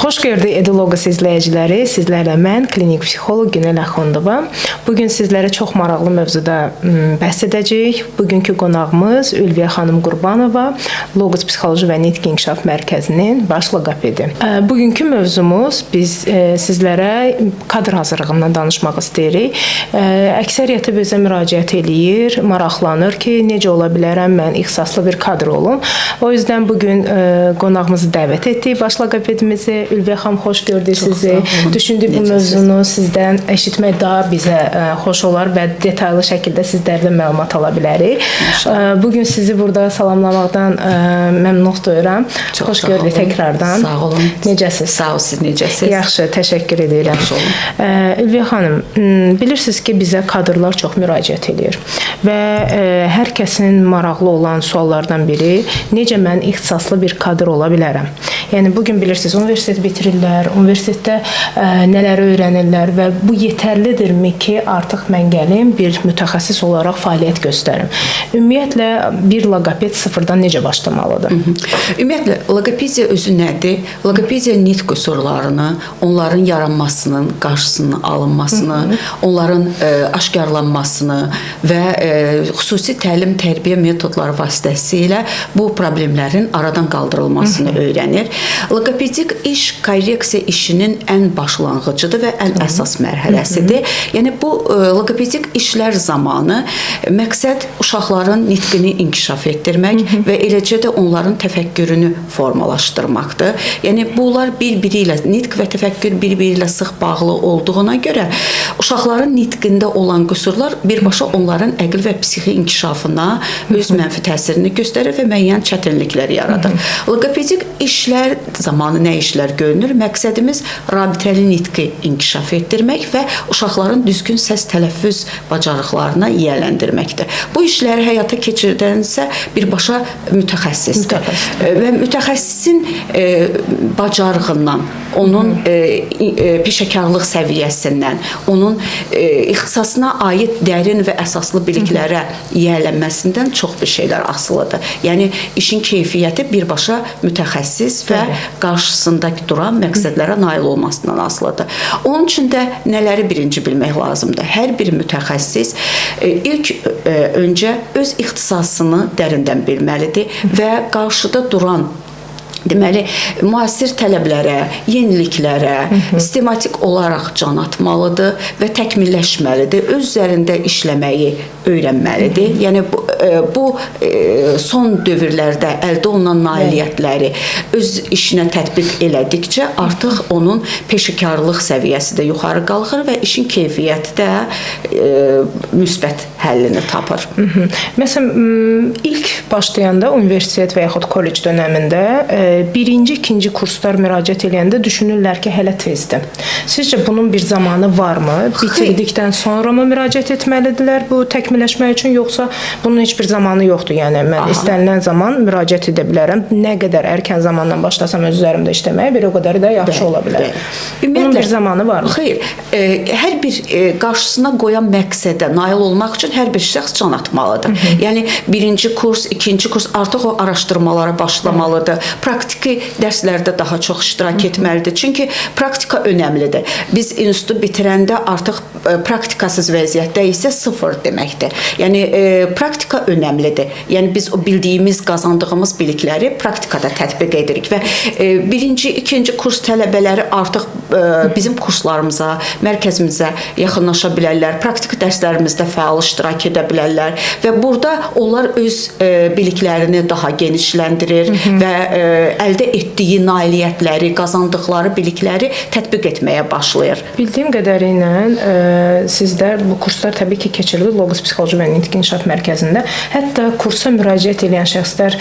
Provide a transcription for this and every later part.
Xoş gördük Edilogos izləyiciləri. Sizlərlə mən, klinik psixoloq Günel Axundova. Bugün sizlərə çox maraqlı mövzuda bəhs edəcəyik. Bugünkü qonağımız Ülviyə xanım Qurbanova, Logos Psixoloji və Nitq İnkişaf Mərkəzinin baş loqopedi. Bugünkü mövzumuz biz sizlərə kadr hazırlığından danışmaq istəyirik. Əksəriyyəti bizə müraciət eləyir, maraqlanır ki, necə ola bilərəm mən ixtisaslı bir kadr olum. O yüzden bugün qonağımızı dəvət etdik, baş loqopedimizi. Ülviyə xanım, xoş gördük sizi. Düşündük bu mövzunu sizdən eşitmək daha bizə xoş olar və detaylı şəkildə sizlərdən məlumat ala bilərik. Bugün sizi burada salamlamaqdan məmnun duyuram. Xoş gördük təkrardan. Sağ olun. Necəsiz? Sağ ol, siz necəsiz? Yaxşı, təşəkkür edirəm. Yaxşı olun. Ülviyə xanım, bilirsiniz ki, bizə kadrlar çox müraciət edir və hər kəsin maraqlı olan suallardan biri necə mən ixtisaslı bir kadr ola bilərəm? Yəni bugün bilirsiniz, universitet bitirirlər, universitetdə nələri öyrənirlər və bu yetərlidirmi ki, artıq mən gəlim bir mütəxəssis olaraq fəaliyyət göstərim? Ümumiyyətlə bir loqoped sıfırdan necə başlamalıdır? Ümumiyyətlə loqopediya özü nədir? Loqopediya nitq qüsurlarını, onların yaranmasının qarşısının alınmasını, onların aşkarlanmasını və xüsusi təlim-tərbiyə metodları vasitəsilə bu problemlərin aradan qaldırılmasını öyrənir. Loqopedik iş korreksiya işinin ən başlanğıcıdır və ən əsas mərhələsidir. Yəni bu loqopedik işlər zamanı məqsəd uşaqların nitqini inkişaf etdirmək və eləcə də onların təfəkkürünü formalaşdırmaqdır. Yəni bunlar bir-biri ilə nitq və təfəkkür bir-biri ilə sıx bağlı olduğuna görə uşaqların nitqində olan qüsurlar birbaşa onların əqli və psixi inkişafına öz mənfi təsirini göstərir və müəyyən çətinliklər yaradır. Loqopedik işlər zamanı nə işlər görünür? Məqsədimiz rabitəli nitqi inkişaf etdirmək və uşaqların düzgün səs tələffüz bacarıqlarına yiyələndirməkdir. Bu işləri həyata keçirdənsə birbaşa mütəxəssisdir. Və mütəxəssisin bacarığından, onun peşəkarlıq səviyyəsindən, onun ixtisasına aid dərin və əsaslı biliklərə yiyələnməsindən çox bir şeylər asılıdır. Yəni işin keyfiyyəti birbaşa mütəxəssis və qarşısındakı duran məqsədlərə nail olmasından asılıdır. Onun üçün də nələri birinci bilmək lazımdır? Hər bir mütəxəssis ilk öncə öz ixtisasını dərindən bilməlidir və qarşıda duran deməli, müasir tələblərə, yeniliklərə sistematik olaraq can atmalıdır və təkmilləşməlidir. Öz üzərində işləməyi öyrənməlidir. Yəni, bu son dövrlərdə əldə olunan nailiyyətləri öz işinə tətbiq elədikcə artıq onun peşəkarlıq səviyyəsi də yuxarı qalxır və işin keyfiyyəti də müsbət həllini tapır. Məsələn, ilk başlayanda universitet və yaxud kollec dönəmində birinci, ikinci kurslar müraciət edəndə düşünürlər ki, hələ tezdir. Sizcə bunun bir zamanı varmı? Bitirdikdən sonra mı müraciət etməlidirlər bu təkmilləşmək üçün, yoxsa bunun heç bir zamanı yoxdur? Yəni mən istənilən zaman müraciət edə bilərəm. Nə qədər erkən zamandan başlasam öz üzərimdə işləməyə, bir o qədər də yaxşı ola bilər. Bunun bir zamanı varmı? Xeyr. Hər bir qarşısına qoyan məqsədə nail olmaq üçün hər bir şəxs can atmalıdır. Yəni birinci kurs, ikinci kurs artıq o araşdırmalara başlamalıdır. Praktiki dərslərdə daha çox iştirak etməlidir. Çünki praktika önəmlidir. Biz institutu bitirəndə artıq praktikasız vəziyyətdə isə sıfır deməkdir. Yəni praktika önəmlidir. Yəni biz o bildiyimiz, qazandığımız bilikləri praktikada tətbiq edirik və birinci, ikinci kurs tələbələri artıq bizim kurslarımıza, mərkəzimizə yaxınlaşa bilərlər. Praktiki dərslərimizdə fəal iştirak edə bilərlər və burada onlar öz biliklərini daha genişləndirir və əldə etdiyi nailiyyətləri, qazandıqları bilikləri tətbiq etməyə başlayır. Bildiyim qədərilə sizlər bu kurslar təbii ki keçirilir Logos Psixoloji və Nitq İnkişaf Mərkəzində. Hətta kursa müraciət edən şəxslər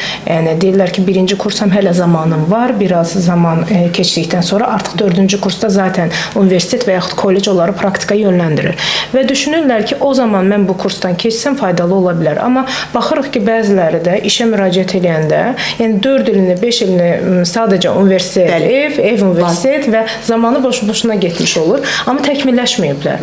deyirlər ki, birinci kursam hələ zamanım var, biraz zaman keçdikdən sonra artıq dördüncü kursda zaten universitet və yaxud kollec onları praktika yönləndirir. Və düşünürlər ki, o zaman mən bu kursdan keçsəm faydalı ola bilər. Amma baxırıq ki, bəziləri də işə müraciət edəndə, yəni 4 ilini, 5 ilini sadəcə universitet, ev universitet və zamanı boşuna getmiş olur. Amma təkmilləşməyiblər.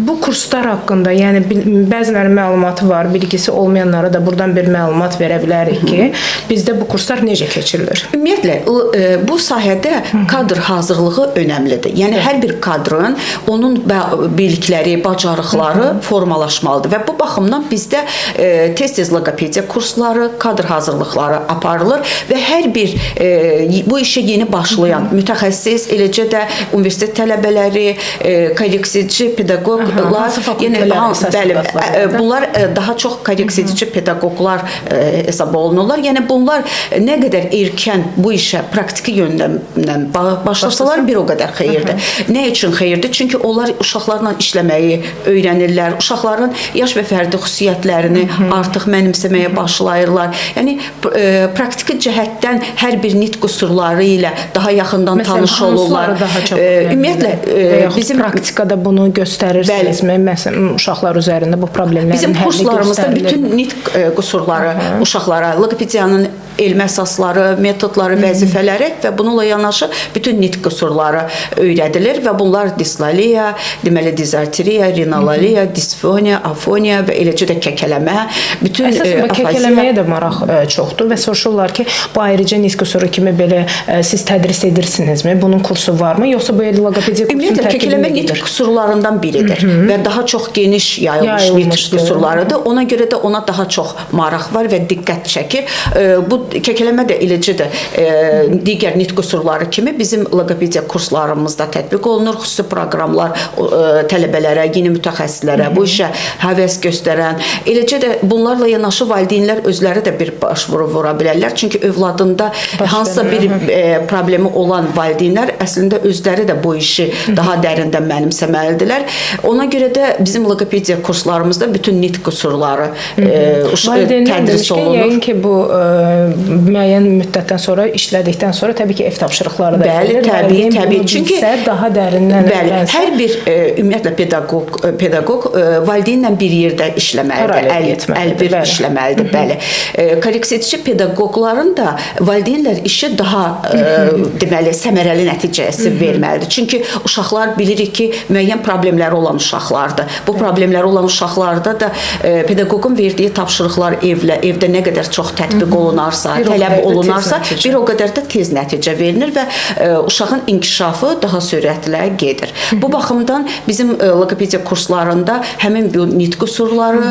Bu kurslar haqqında, yəni bəzilərinin məlumatı var, bilgisi olmayanlara da buradan bir məlumat verə bilərik ki, bizdə bu kurslar necə keçirilir? Ümumiyyətlə bu sahədə kadr hazırlığı önəmlidir. Yəni hər bir kadrın onun bilikləri, bacarıqları formalaşmalıdır və bu baxımdan bizdə tez-tez loqopediya kursları, kadr hazırlıqları aparılır və hər bir bu işə yeni başlayan mütəxəssis, eləcə də universitet tələbələri, korreksici pedaqoqlar, bunlar daha çox korreksici pedaqoqlar hesab olunurlar. Yəni bunlar nə qədər erkən bu işə praktiki yöndən başlasalar bir o qədər xeyirdir. Nə üçün xeyirdir? Çünki onlar uşaqlarla işləməyi öyrənirlər. Uşaqların yaş və fərdi xüsusiyyətlərini artıq mənimsəməyə başlayırlar. Yəni praktiki cəhətdən hər bir nitq qüsurları ilə daha yaxından tanış olurlar. Ümumiyyətlə bizim praktikada bunu göstərirsinizmi? Məsələn, uşaqlar üzərində bu problemlərin bizim həlli kurslarımızda göstərilir. bütün nitq qüsurları uşaqlara, loqopediyanın elmi əsasları, metodları, vəzifələri və bununla yanaşı bütün nitq qüsurları öyrədilir və bunlar dislaliya, deməli dizartriya, rinalaliya, disfoniya, afoniya və eləcə də kəkələmə, bütün Əsasən kəkələməyə də maraq çoxdur və soruşurlar ki, bu ayrıca nitq qüsuru kimi belə siz tədris edirsinizmi? Bunun kursu varmı? Yoxsa bu loqopediya kursunun ümumiyyətlə kəkələmə nitq qüsurlarından biridir və daha çox geniş yayılmış nitq qüsurlarıdır. Ona görə də ona daha çox maraq var və diqqət çəkir. Bu kəkələmə də eləcə də digər nitq qüsurları kimi bizim loqopediya kurslarımızda tətbiq olunur. Xüsusi proqramlar tələbələrə, yeni mütəxəssislərə, bu işə həvəs göstərən, eləcə də bunlarla yanaşı valideynlər özləri də bir başvuru vura bilərlər. Çünki övladında hansısa bir problemi olan valideynlər əslində özləri də bu işi daha dərindən mənimsəməlidirlər. Ona görə də bizim loqopediya kurslarımızda bütün nitq qüsurları tədris olunur. Yəqin ki, bu müəyyən müddətdən sonra, işlədikdən sonra təbii ki, ev tapşırıqları da verilir. Təbii. Çünki daha dərindən hər bir ümumiyyətlə pedaqoq valideynlə bir yerdə işləməlidir, əlbir işləməlidir. Bəli. Korreksici pedaqoqların da valideynlər işi daha deməli səmərəli nəticəsi verməlidir. Çünki uşaqlar bilirik ki, müəyyən problemləri olan uşaqlardır. Bu problemləri olan uşaqlarda da pedaqoqun verdiyi tapşırıqlar evdə nə qədər çox tətbiq olunarsa, tələb olunarsa, bir o qədər də tez nəticə verilir və uşağın inkişafı daha sürətlə gedir. Bu baxımdan bizim loqopediya kurslarında həmin bu nitq qüsurları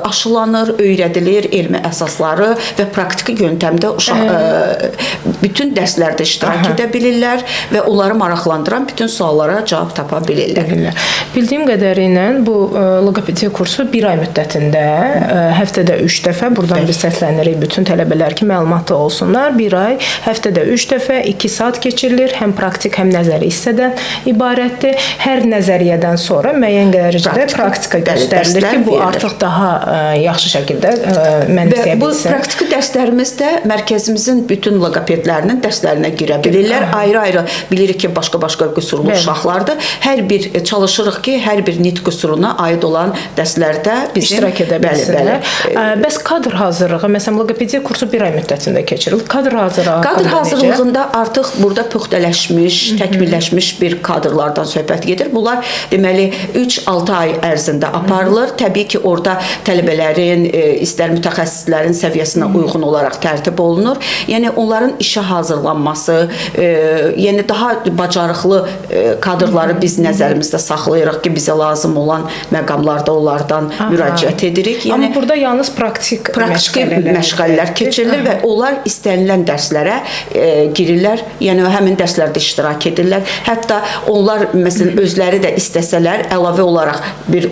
aşılanır, öyrədilir, elmi əsasları və praktiki yöntəmdə bütün dərslərdə iştirak edə bilirlər və onları maraqlandıran bütün suallara cavab tapa bilirlər. Bildiyim qədərilə bu loqopediya kursu bir ay müddətində həftədə 3 dəfə, buradan biz səslənirik bütün tələbələr ki, məlumatlı olsunlar. Bir ay həftədə 3 dəfə 2 saat keçirilir. Həm praktik, həm nəzəri hissədən ibarətdir. Hər nəzəriyyədən sonra müəyyən dərəcədə praktika göstərilir ki, bu artıq daha yaxşı şəkildə mənimsəyə bilsin. Bu praktiki dərslərimizdə mərkəzimizin bütün loqopedlərinin dərslərinə girə bilirlər. Ayrı-ayrı bilirik ki, başqa-başqa qüsurlu uşaqlardır. Hər bir çalışırıq ki, hər bir nitq qüsuruna aid olan dərslərdə bizim iştirak edə bilsinlər. Bəs kadr hazırlığı, məsələn, loqopediya kursu bir ay müddətində keçirilir. Kadr hazırlığında artıq burada püxtələşmiş, təkmilləşmiş bir kadrlardan söhbət gedir. Bunlar deməli 3-6 ay ərzində aparılır. Təbii ki, orada tələbələrin, istər mütəxəssislərin səviyyəsinə uyğun olaraq tərtib olunur. Yəni onların işə hazırlanması, yəni daha bacarıqlı kadrları biz nəzərimizdə saxlayırıq ki, bizə lazım olan məqamlarda onlardan müraciət edirik. Amma burada yalnız praktik məşğələlər keçirilir və onlar istənilən dərslərə girirlər. Yəni həmin dərslərdə iştirak edirlər. Hətta onlar məsələn özləri də istəsələr əlavə olaraq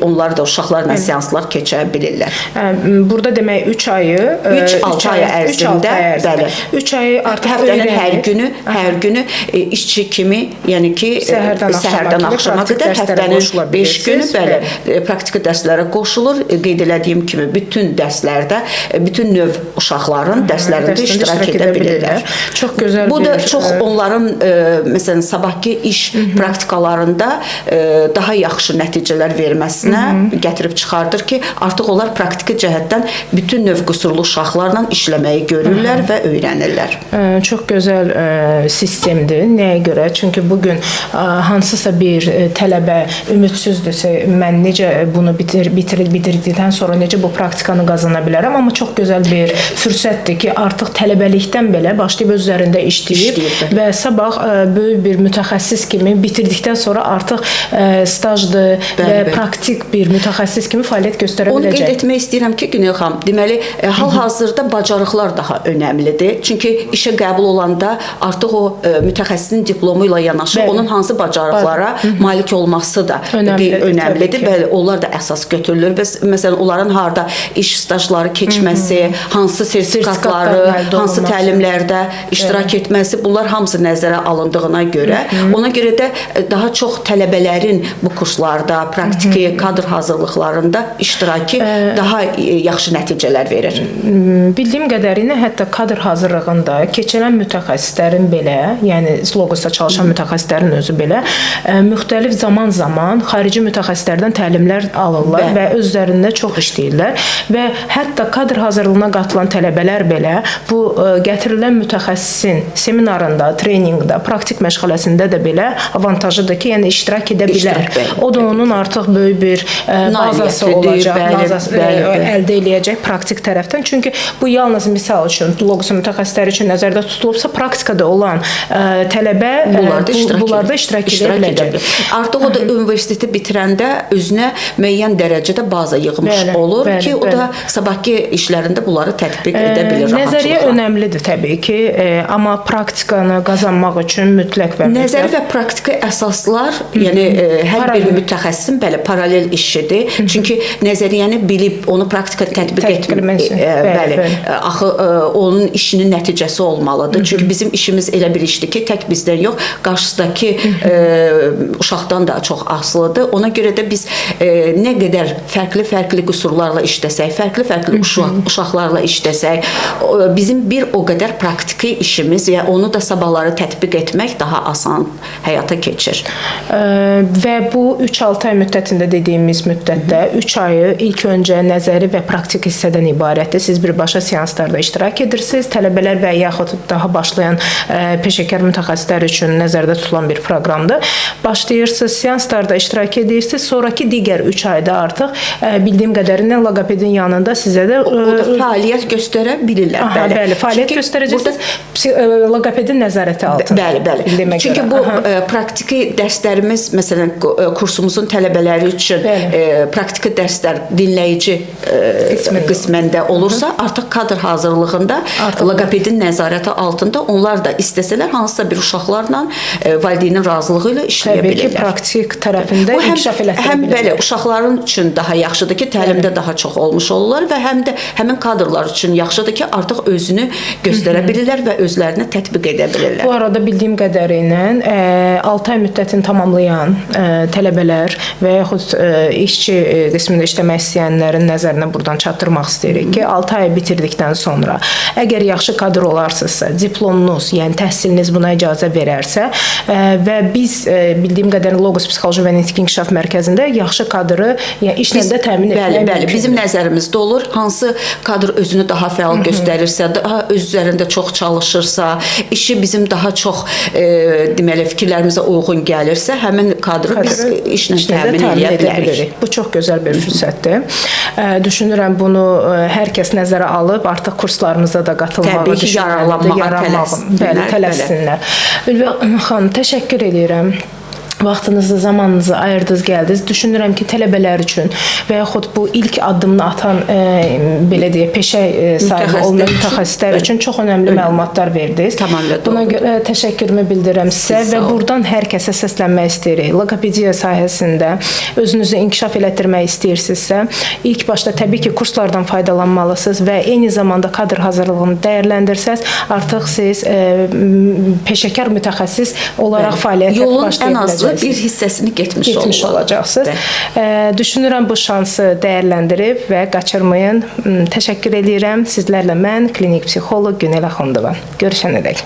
onlar da uşaqlarla seanslar keçə bilirlər. Burada demək 3 ayı 3-6 ay ərzində, bəli. 3 ayı artıq həftənin hər günü işçi kimi, yəni ki, səhərdən axşama qədər həftənin 5 günü bəli praktiki dərslərə qoşulur. Qeyd elədiyim kimi bütün dərslərdə bütün növ uşaqların dərslərində iştirak edə bilirlər. Çox gözəl. Bu da çox onların məsələn sabahki iş praktikalarında daha yaxşı nəticələr verməsinə gətirib çıxardır ki, artıq onlar praktiki cəhətdən bütün növ qüsurlu uşaqlarla işləməyi görürlər və öyrənirlər. Çox gözəl sistemdir. Nəyə görə? Çünki bugün hansısa bir tələbə və ümidsüzdürsə, mən necə bunu bitirdikdən sonra necə bu praktikanı qazana bilərəm? Amma çox gözəl bir fürsətdir ki, artıq tələbəlikdən belə başlayıb öz üzərində işləyib və sabah böyük bir mütəxəssis kimi bitirdikdən sonra artıq stajdır və praktik bir mütəxəssis kimi fəaliyyət göstərə biləcək. Onu qeyd etmək istəyirəm ki, Günel xanım, deməli, hal-hazırda bacarıqlar daha önəmlidir. Çünki işə qəbul olanda artıq o mütəxəssisin diplomu ilə yanaşı onun hansı bacarıqlara malik olması da önəmlidir. Bəli, onlar da əsas götürülür. Məsələn, onların harda iş stajları keçməsi, hansı sertifikatları, hansı təlimlərdə iştirak etməsi, bunlar hamısı nəzərə alındığına görə, ona görə də daha çox tələbələrin bu kurslarda, praktiki kadr hazırlıqlarında iştirakı daha yaxşı nəticələr verir. Bildiyim qədərilə hətta kadr hazırlığında keçirən mütəxəssislərin belə, yəni Logosda çalışan mütəxəssislərin özü belə müxtəlif zaman xarici mütəxəssislərdən təlimlər alırlar və özlərində çox işləyirlər və hətta kadr hazırlığına qatılan tələbələr belə bu gətirilən mütəxəssisin seminarında, treninqdə, praktik məşğələsində də belə avantajıdır ki, yəni iştirak edə bilər. O da onun artıq böyük bir bazası olacaq, əldə eləyəcək praktik tərəfdən. Çünki bu yalnız misal üçün Logos mütəxəssisləri üçün nəzərdə tutulubsa, praktikada olan tələbə bunlarda iştirak edə biləcək. Artıq o da universiteti bitirəndə özünə müəyyən dərəcədə baza yığmış olur ki, o da sabahki işlərində bunları tətbiq edə bilir rahatlıqla. Nəzəriyyə önəmlidir təbii ki, amma praktikanı qazanmaq üçün mütləq və nəzəri və praktiki əsaslar, yəni hər bir mütəxəssisin bəli paralel işidir. Çünki nəzəriyyəni bilib onu praktika tətbiq etmək, bəli, axı onun işinin nəticəsi olmalıdır. Çünki bizim işimiz elə bir işdir ki, tək bizdən yox, qarşısındakı uşaqdan da çox asılıdır. Ona görə də biz nə qədər fərqli qüsurlarla işləsək, fərqli uşaqlarla işləsək, bizim bir o qədər praktiki işimiz və onu da sabahları tətbiq etmək daha asan həyata keçir. Və bu 3-6 ay müddətində dediyimiz müddətdə 3 ayı ilk öncə nəzəri və praktik hissədən ibarətdir. Siz birbaşa seanslarda iştirak edirsiniz. Tələbələr və yaxud daha başlayan peşəkar mütəxəssislər üçün nəzərdə tutulan bir proqramdır. Başlayırsınız, seanslarda iştirak edirsiniz. Sonraki digər 3 ayda artıq bildiyim qədərilə loqopedin yanında sizə də fəaliyyət göstərə bilirlər. Bəli, fəaliyyət göstərəcəksiniz. Loqopedin nəzarəti altında. Bəli. Çünki bu praktiki dərslərimiz, məsələn, kursumuzun tələbələri üçün praktiki dərslər dinləyici qisməndə olursa, artıq kadr hazırlığında loqopedin nəzarəti altında onlar da istəsələr hansısa bir uşaqlarla valideynin razılığı ilə işləyə bilirlər. Təbii ki, praktik tərəfində inkişaf elətdirə bilirlər. Belə uşaqların üçün daha yaxşıdır ki, təlimdə daha çox olmuş olurlar və həm də həmin kadrlar üçün yaxşıdır ki, artıq özünü göstərə bilirlər və özlərini tətbiq edə bilirlər. Bu arada bildiyim qədərilə 6 ay müddətini tamamlayan tələbələr və yaxud işçi qismində işləmək istəyənlərin nəzərinə buradan çatdırmaq istəyirik ki, 6 ay bitirdikdən sonra əgər yaxşı kadr olarsınızsa, diplomunuz, yəni təhsiliniz buna icazə verərsə və biz bildiyim qədərilə Logos Psixoloji və Nitq İnkişaf Mərkəzində yaxşı kadrı işlə də təmin etmək mümkündür. Bəli, bizim nəzərimizdə olur. Hansı kadr özünü daha fəal göstərirsə, daha öz üzərində çox çalışırsa, işi bizim daha çox deməli fikirlərimizə uyğun gəlirsə, həmin kadrı biz işlə təmin edə bilərik. Bu çox gözəl bir fürsətdir. Düşünürəm bunu hər kəs nəzərə alıb artıq kurslarımıza da qatılmağı düşünürlər. Tələssinlər. Ülvi xanım, təşəkkür edirəm. Vaxtınızı, zamanınızı ayırdınız, gəldiniz. Düşünürəm ki, tələbələr üçün və yaxud bu ilk addımını atan belə deyək, peşə sahibi olmayan mütəxəssislər üçün çox önəmli məlumatlar verdiniz. Buna görə təşəkkürümü bildirirəm sizə və buradan hər kəsə səslənmək istəyirik. Loqopediya sahəsində özünüzü inkişaf elətdirmək istəyirsinizsə, ilk başda təbii ki, kurslardan faydalanmalısınız və eyni zamanda kadr hazırlığını dəyərləndirsəz, artıq siz peşəkar mütəxəssis olaraq fəaliyyətə başlaya biləcəksiniz. Bir hissəsini getmiş olacaqsınız. Düşünürəm bu şansı dəyərləndirib və qaçırmayın. Təşəkkür edirəm. Sizlərlə mən klinik psixoloq Günel Axundova. Görüşənədək.